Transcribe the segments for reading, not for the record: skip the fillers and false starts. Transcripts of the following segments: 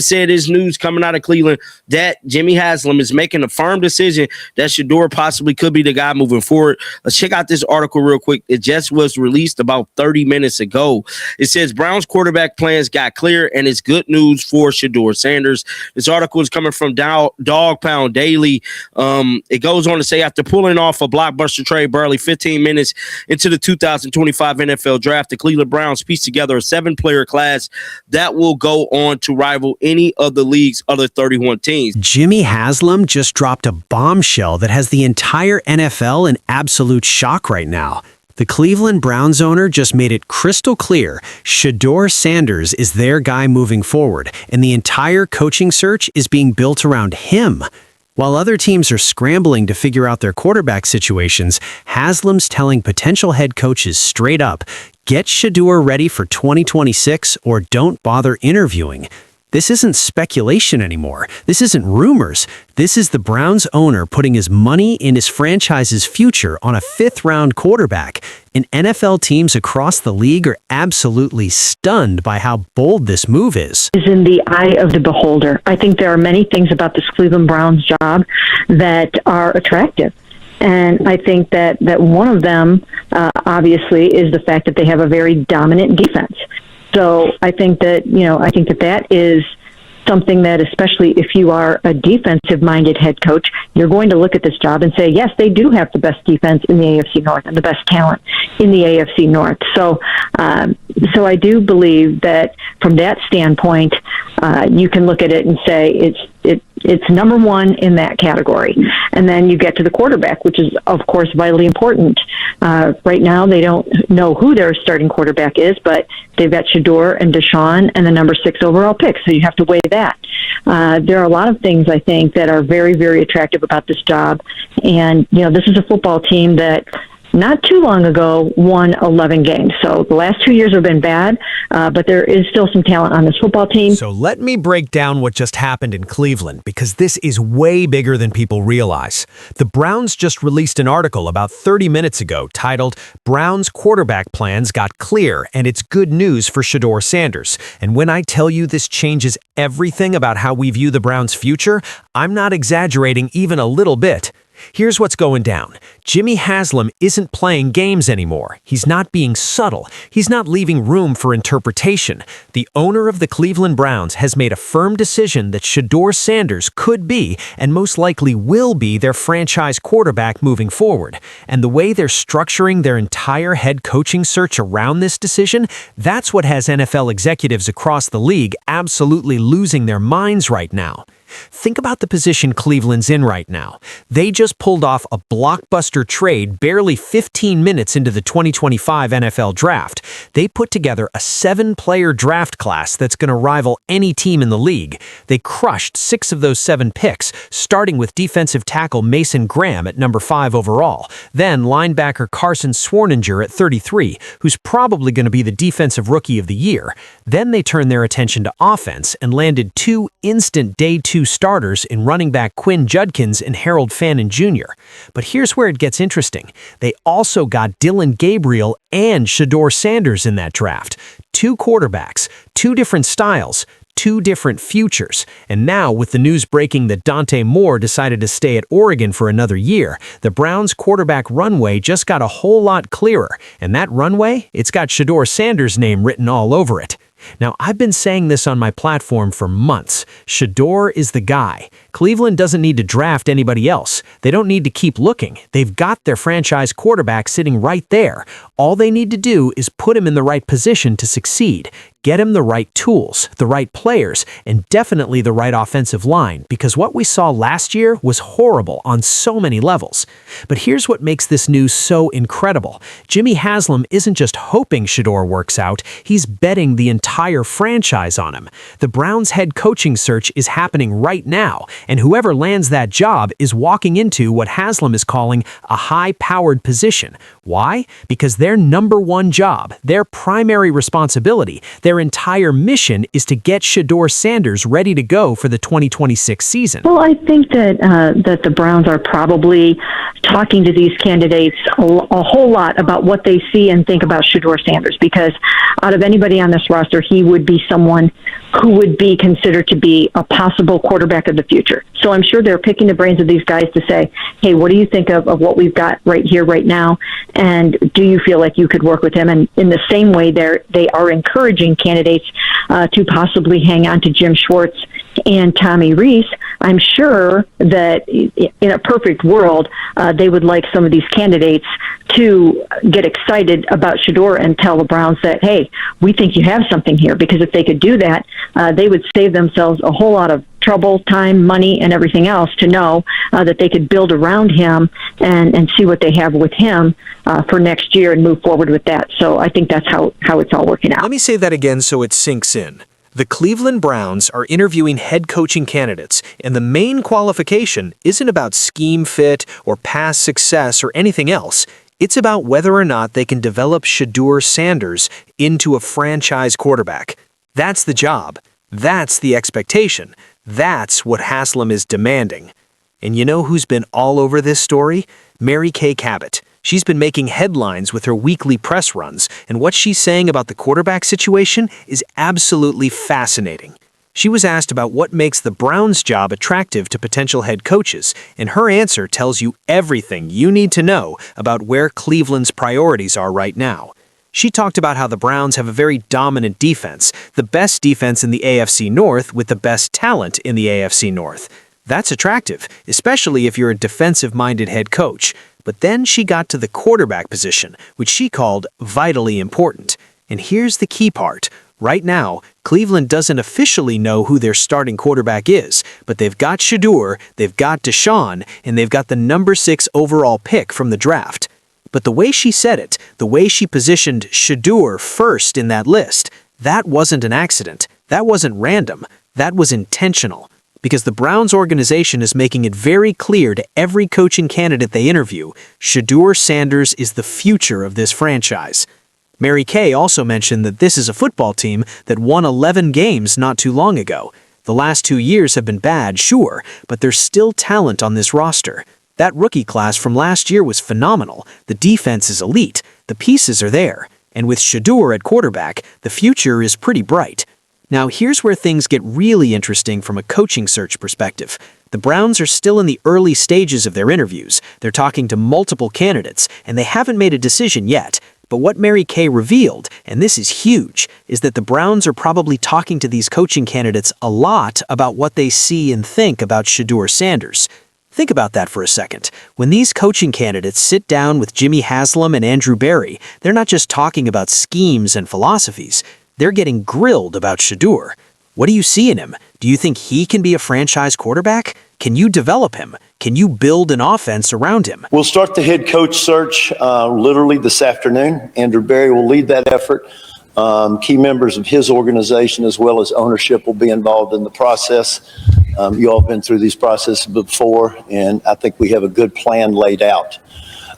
said is news coming out of Cleveland that Jimmy Haslam is making a firm decision that Shedeur possibly could be the guy moving forward. Let's check out this article real quick. It just was released about 30 minutes ago. It says Browns quarterback plans got clear, and it's good news for Shedeur Sanders. This article is coming from Dog Pound Daily. It goes on to say, after pulling off a blockbuster trade barely 15 minutes into the 2025 NFL Draft, the Cleveland Browns pieced together a 7-player class that will go on to rival any of the league's other 31 teams. Jimmy Haslam just dropped a bombshell that has the entire NFL in absolute shock right now. The Cleveland Browns owner just made it crystal clear Shedeur Sanders is their guy moving forward, and the entire coaching search is being built around him. While other teams are scrambling to figure out their quarterback situations, Haslam's telling potential head coaches straight up, get Shedeur ready for 2026 or don't bother interviewing. This isn't speculation anymore. This isn't rumors. This is the Browns owner putting his money in his franchise's future on a 5th-round quarterback. And NFL teams across the league are absolutely stunned by how bold this move is. Is in the eye of the beholder. I think there are many things about this Cleveland Browns job that are attractive. And I think that one of them, obviously, is the fact that they have a very dominant defense. So I think that is something that, especially if you are a defensive-minded head coach, you're going to look at this job and say, yes, they do have the best defense in the AFC North and the best talent in the AFC North. So I do believe that from that standpoint, you can look at it and say it's number one in that category. And then you get to the quarterback, which is, of course, vitally important. Right now, they don't know who their starting quarterback is, but they've got Shedeur and Deshaun and the number 6 overall pick, so you have to weigh that. There are a lot of things, I think, that are very, very attractive about this job. And, this is a football team that not too long ago won 11 games. So the last 2 years have been bad, but there is still some talent on this football team. So let me break down what just happened in Cleveland, because this is way bigger than people realize. The Browns just released an article about 30 minutes ago titled, Browns quarterback plans got clear, and it's good news for Shedeur Sanders. And when I tell you this changes everything about how we view the Browns' future, I'm not exaggerating even a little bit. Here's what's going down. Jimmy Haslam isn't playing games anymore. He's not being subtle. He's not leaving room for interpretation. The owner of the Cleveland Browns has made a firm decision that Shedeur Sanders could be, and most likely will be, their franchise quarterback moving forward. And the way they're structuring their entire head coaching search around this decision, that's what has NFL executives across the league absolutely losing their minds right now. Think about the position Cleveland's in right now. They just pulled off a blockbuster trade barely 15 minutes into the 2025 NFL Draft. They put together a 7-player draft class that's going to rival any team in the league. They crushed 6 of those 7 picks, starting with defensive tackle Mason Graham at number 5 overall, then linebacker Carson Swarninger at 33, who's probably going to be the defensive rookie of the year. Then they turned their attention to offense and landed 2 instant day 2 starters in running back Quinn Judkins and Harold Fannin Jr. But here's where it gets interesting. They also got Dylan Gabriel and Shedeur Sanders in that draft. 2 quarterbacks, 2 different styles, 2 different futures. And now, with the news breaking that Dante Moore decided to stay at Oregon for another year, the Browns' quarterback runway just got a whole lot clearer. And that runway, it's got Shedeur Sanders' name written all over it. Now, I've been saying this on my platform for months. Shedeur is the guy. Cleveland doesn't need to draft anybody else. They don't need to keep looking. They've got their franchise quarterback sitting right there. All they need to do is put him in the right position to succeed. Get him the right tools, the right players, and definitely the right offensive line, because what we saw last year was horrible on so many levels. But here's what makes this news so incredible. Jimmy Haslam isn't just hoping Shedeur works out, he's betting the entire franchise on him. The Browns' head coaching search is happening right now, and whoever lands that job is walking into what Haslam is calling a high-powered position. Why? Because their number one job, their primary responsibility, their entire mission is to get Shedeur Sanders ready to go for the 2026 season. Well, I think that the Browns are probably talking to these candidates a whole lot about what they see and think about Shedeur Sanders, because out of anybody on this roster, he would be someone who would be considered to be a possible quarterback of the future. So I'm sure they're picking the brains of these guys to say, hey, what do you think of what we've got right here, right now? And do you feel like you could work with him? And in the same way, they are encouraging candidates to possibly hang on to Jim Schwartz and Tommy Rees. I'm sure that in a perfect world, they would like some of these candidates to get excited about Shedeur and tell the Browns that, hey, we think you have something here. Because if they could do that, they would save themselves a whole lot of trouble, time, money, and everything else to know that they could build around him and see what they have with him for next year and move forward with that. So I think that's how it's all working out. Let me say that again so it sinks in. The Cleveland Browns are interviewing head coaching candidates, and the main qualification isn't about scheme fit or past success or anything else. It's about whether or not they can develop Shedeur Sanders into a franchise quarterback. That's the job. That's the expectation. That's what Haslam is demanding. And you know who's been all over this story? Kay Cabot. She's been making headlines with her weekly press runs, and what she's saying about the quarterback situation is absolutely fascinating. She was asked about what makes the Browns' job attractive to potential head coaches, and her answer tells you everything you need to know about where Cleveland's priorities are right now. She talked about how the Browns have a very dominant defense, the best defense in the AFC North with the best talent in the AFC North. That's attractive, especially if you're a defensive-minded head coach. But then she got to the quarterback position, which she called vitally important. And here's the key part. Right now, Cleveland doesn't officially know who their starting quarterback is, but they've got Shedeur, they've got Deshaun, and they've got the number 6 overall pick from the draft. But the way she said it, the way she positioned Shedeur first in that list, that wasn't an accident. That wasn't random. That was intentional. Because the Browns organization is making it very clear to every coaching candidate they interview, Shedeur Sanders is the future of this franchise. Kay also mentioned that this is a football team that won 11 games not too long ago. The last 2 years have been bad, sure, but there's still talent on this roster. That rookie class from last year was phenomenal. The defense is elite. The pieces are there. And with Shedeur at quarterback, the future is pretty bright. Now, here's where things get really interesting from a coaching search perspective. The Browns are still in the early stages of their interviews. They're talking to multiple candidates, and they haven't made a decision yet. But what Kay revealed, and this is huge, is that the Browns are probably talking to these coaching candidates a lot about what they see and think about Shedeur Sanders. Think about that for a second. When these coaching candidates sit down with Jimmy Haslam and Andrew Berry, they're not just talking about schemes and philosophies. They're getting grilled about Shedeur. What do you see in him? Do you think he can be a franchise quarterback? Can you develop him? Can you build an offense around him? We'll start the head coach search literally this afternoon. Andrew Berry will lead that effort. Key members of his organization as well as ownership will be involved in the process. You all have been through these processes before, and I think we have a good plan laid out.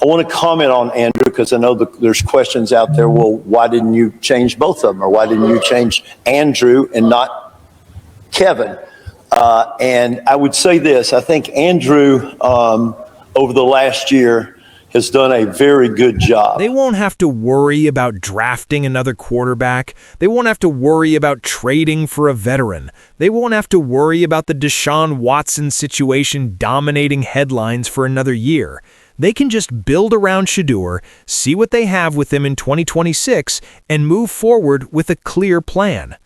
I want to comment on Andrew because I know there's questions out there. Well, why didn't you change both of them? Or why didn't you change Andrew and not Kevin? And I would say this. I think Andrew, over the last year, has done a very good job. They won't have to worry about drafting another quarterback. They won't have to worry about trading for a veteran. They won't have to worry about the Deshaun Watson situation dominating headlines for another year. They can just build around Shedeur, see what they have with him in 2026, and move forward with a clear plan.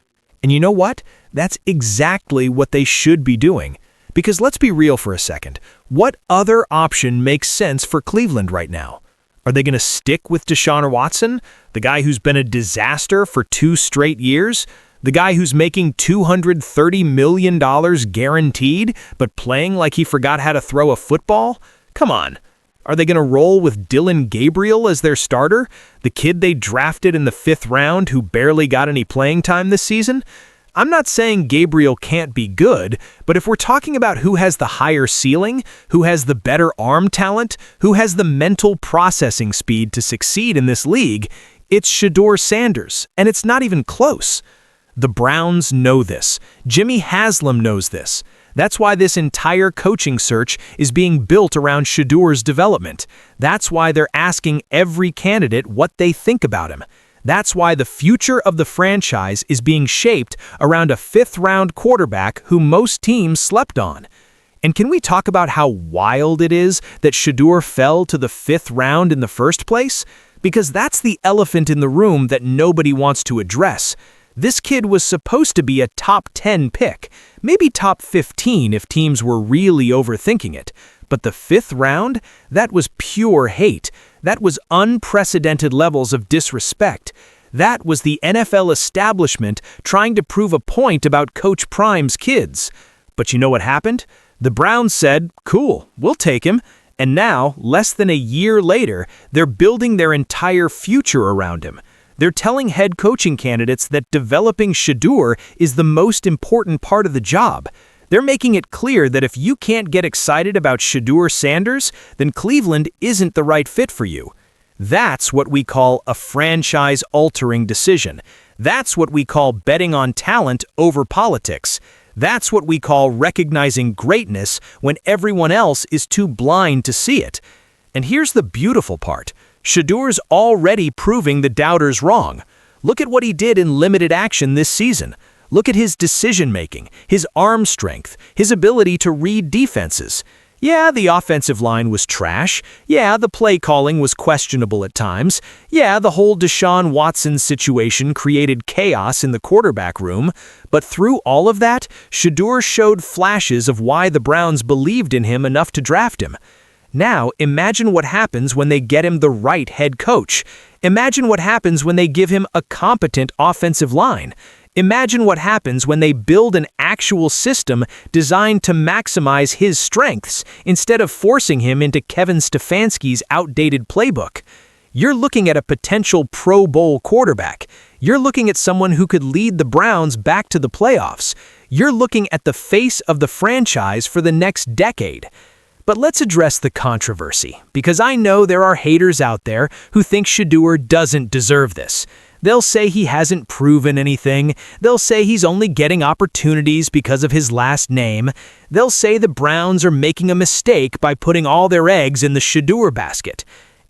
And you know what? That's exactly what they should be doing. Because let's be real for a second. What other option makes sense for Cleveland right now? Are they going to stick with Deshaun Watson, the guy who's been a disaster for 2 straight years? The guy who's making $230 million guaranteed, but playing like he forgot how to throw a football? Come on. Are they going to roll with Dillon Gabriel as their starter, the kid they drafted in the 5th round who barely got any playing time this season? I'm not saying Gabriel can't be good, but if we're talking about who has the higher ceiling, who has the better arm talent, who has the mental processing speed to succeed in this league, it's Shedeur Sanders, and it's not even close. The Browns know this. Jimmy Haslam knows this. That's why this entire coaching search is being built around Shedeur's development. That's why they're asking every candidate what they think about him. That's why the future of the franchise is being shaped around a fifth-round quarterback who most teams slept on. And can we talk about how wild it is that Shedeur fell to the fifth round in the first place? Because that's the elephant in the room that nobody wants to address. This kid was supposed to be a top 10 pick, maybe top 15 if teams were really overthinking it. But the fifth round? That was pure hate. That was unprecedented levels of disrespect. That was the NFL establishment trying to prove a point about Coach Prime's kids. But you know what happened? The Browns said, cool, we'll take him. And now, less than a year later, they're building their entire future around him. They're telling head coaching candidates that developing Shedeur is the most important part of the job. They're making it clear that if you can't get excited about Shedeur Sanders, then Cleveland isn't the right fit for you. That's what we call a franchise-altering decision. That's what we call betting on talent over politics. That's what we call recognizing greatness when everyone else is too blind to see it. And here's the beautiful part. Shedeur's already proving the doubters wrong. Look at what he did in limited action this season. Look at his decision-making, his arm strength, his ability to read defenses. Yeah, the offensive line was trash. Yeah, the play calling was questionable at times. Yeah, the whole Deshaun Watson situation created chaos in the quarterback room. But through all of that, Shedeur showed flashes of why the Browns believed in him enough to draft him. Now, imagine what happens when they get him the right head coach. Imagine what happens when they give him a competent offensive line. Imagine what happens when they build an actual system designed to maximize his strengths instead of forcing him into Kevin Stefanski's outdated playbook. You're looking at a potential Pro Bowl quarterback. You're looking at someone who could lead the Browns back to the playoffs. You're looking at the face of the franchise for the next decade. But let's address the controversy, because I know there are haters out there who think Shedeur doesn't deserve this. They'll say he hasn't proven anything. They'll say he's only getting opportunities because of his last name. They'll say the Browns are making a mistake by putting all their eggs in the Shedeur basket.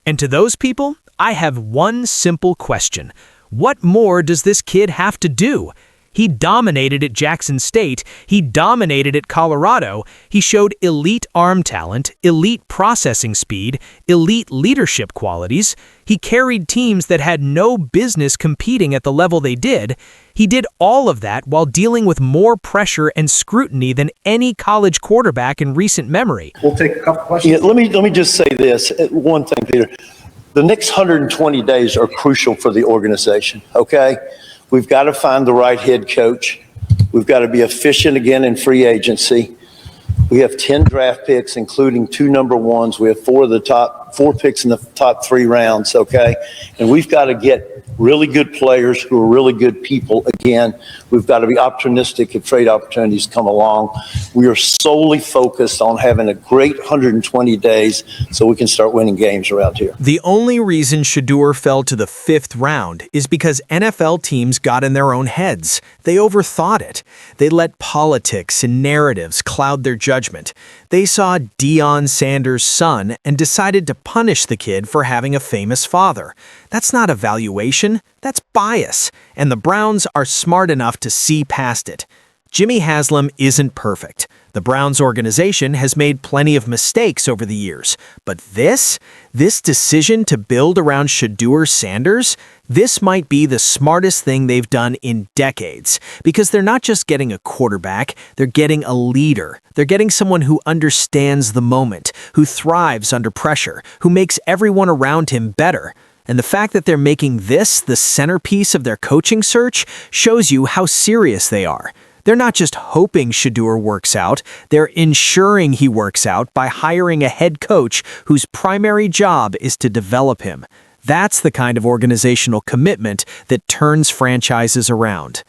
And to those people, I have one simple question. What more does this kid have to do? He dominated at Jackson State. He dominated at Colorado. He showed elite arm talent, elite processing speed, elite leadership qualities. He carried teams that had no business competing at the level they did. He did all of that while dealing with more pressure and scrutiny than any college quarterback in recent memory. We'll take a couple questions. Yeah, let me just say this. One thing, Peter. The next 120 days are crucial for the organization, okay? We've got to find the right head coach. We've got to be efficient again in free agency. We have 10 draft picks, including 2 number ones. We have 4 picks in the top 3 rounds, okay? And we've got to get really good players who are really good people again. We've got to be opportunistic if trade opportunities come along. We are solely focused on having a great 120 days so we can start winning games around here. The only reason Shedeur fell to the 5th round is because NFL teams got in their own heads. They overthought it. They let politics and narratives cloud their judgment. They saw Deion Sanders' son and decided to punish the kid for having a famous father. That's not evaluation, that's bias, and the Browns are smart enough to see past it. Jimmy Haslam isn't perfect. The Browns organization has made plenty of mistakes over the years, but this decision to build around Shedeur Sanders, this might be the smartest thing they've done in decades, because they're not just getting a quarterback, they're getting a leader. They're getting someone who understands the moment, who thrives under pressure, who makes everyone around him better. And the fact that they're making this the centerpiece of their coaching search shows you how serious they are. They're not just hoping Shedeur works out, they're ensuring he works out by hiring a head coach whose primary job is to develop him. That's the kind of organizational commitment that turns franchises around.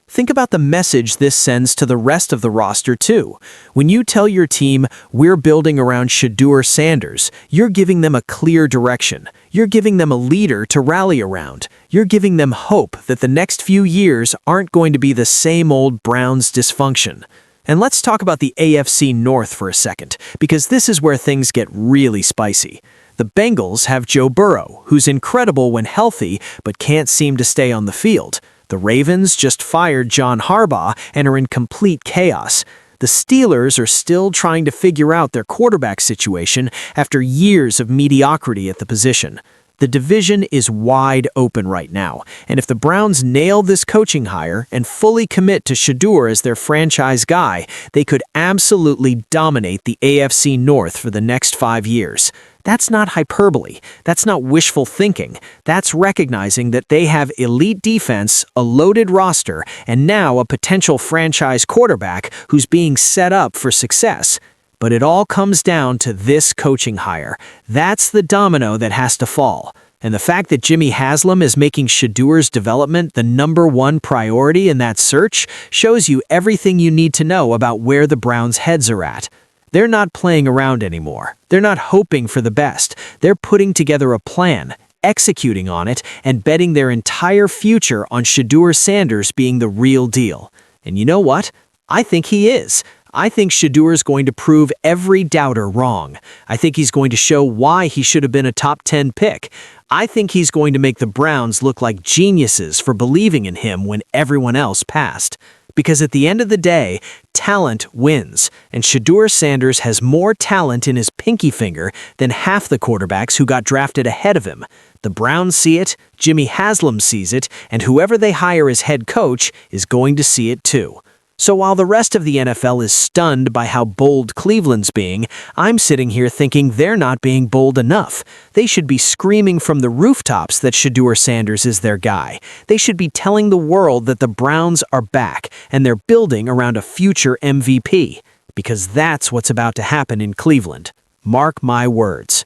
Think about the message this sends to the rest of the roster, too. When you tell your team, we're building around Shedeur Sanders, you're giving them a clear direction. You're giving them a leader to rally around. You're giving them hope that the next few years aren't going to be the same old Browns dysfunction. And let's talk about the AFC North for a second, because this is where things get really spicy. The Bengals have Joe Burrow, who's incredible when healthy but can't seem to stay on the field. The Ravens just fired John Harbaugh and are in complete chaos. The Steelers are still trying to figure out their quarterback situation after years of mediocrity at the position. The division is wide open right now, and if the Browns nail this coaching hire and fully commit to Shedeur as their franchise guy, they could absolutely dominate the AFC North for the next 5 years. That's not hyperbole. That's not wishful thinking. That's recognizing that they have elite defense, a loaded roster, and now a potential franchise quarterback who's being set up for success. But it all comes down to this coaching hire. That's the domino that has to fall. And the fact that Jimmy Haslam is making Shedeur's development the #1 priority in that search shows you everything you need to know about where the Browns' heads are at. They're not playing around anymore. They're not hoping for the best. They're putting together a plan, executing on it, and betting their entire future on Shedeur Sanders being the real deal. And you know what? I think he is. I think Shedeur is going to prove every doubter wrong. I think he's going to show why he should have been a top 10 pick. I think he's going to make the Browns look like geniuses for believing in him when everyone else passed. Because at the end of the day, talent wins, and Shedeur Sanders has more talent in his pinky finger than half the quarterbacks who got drafted ahead of him. The Browns see it, Jimmy Haslam sees it, and whoever they hire as head coach is going to see it too. So while the rest of the NFL is stunned by how bold Cleveland's being, I'm sitting here thinking they're not being bold enough. They should be screaming from the rooftops that Shedeur Sanders is their guy. They should be telling the world that the Browns are back and they're building around a future MVP. Because that's what's about to happen in Cleveland. Mark my words.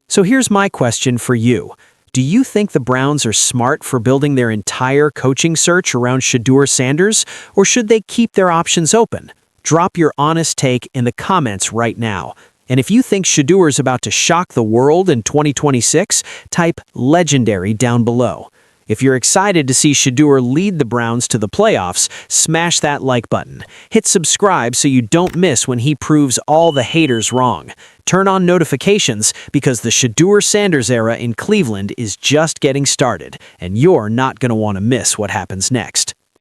So here's my question for you. Do you think the Browns are smart for building their entire coaching search around Shedeur Sanders, or should they keep their options open? Drop your honest take in the comments right now. And if you think Shedeur is about to shock the world in 2026, type legendary down below. If you're excited to see Shedeur lead the Browns to the playoffs, smash that like button. Hit subscribe so you don't miss when he proves all the haters wrong. Turn on notifications because the Shedeur Sanders era in Cleveland is just getting started, and you're not going to want to miss what happens next.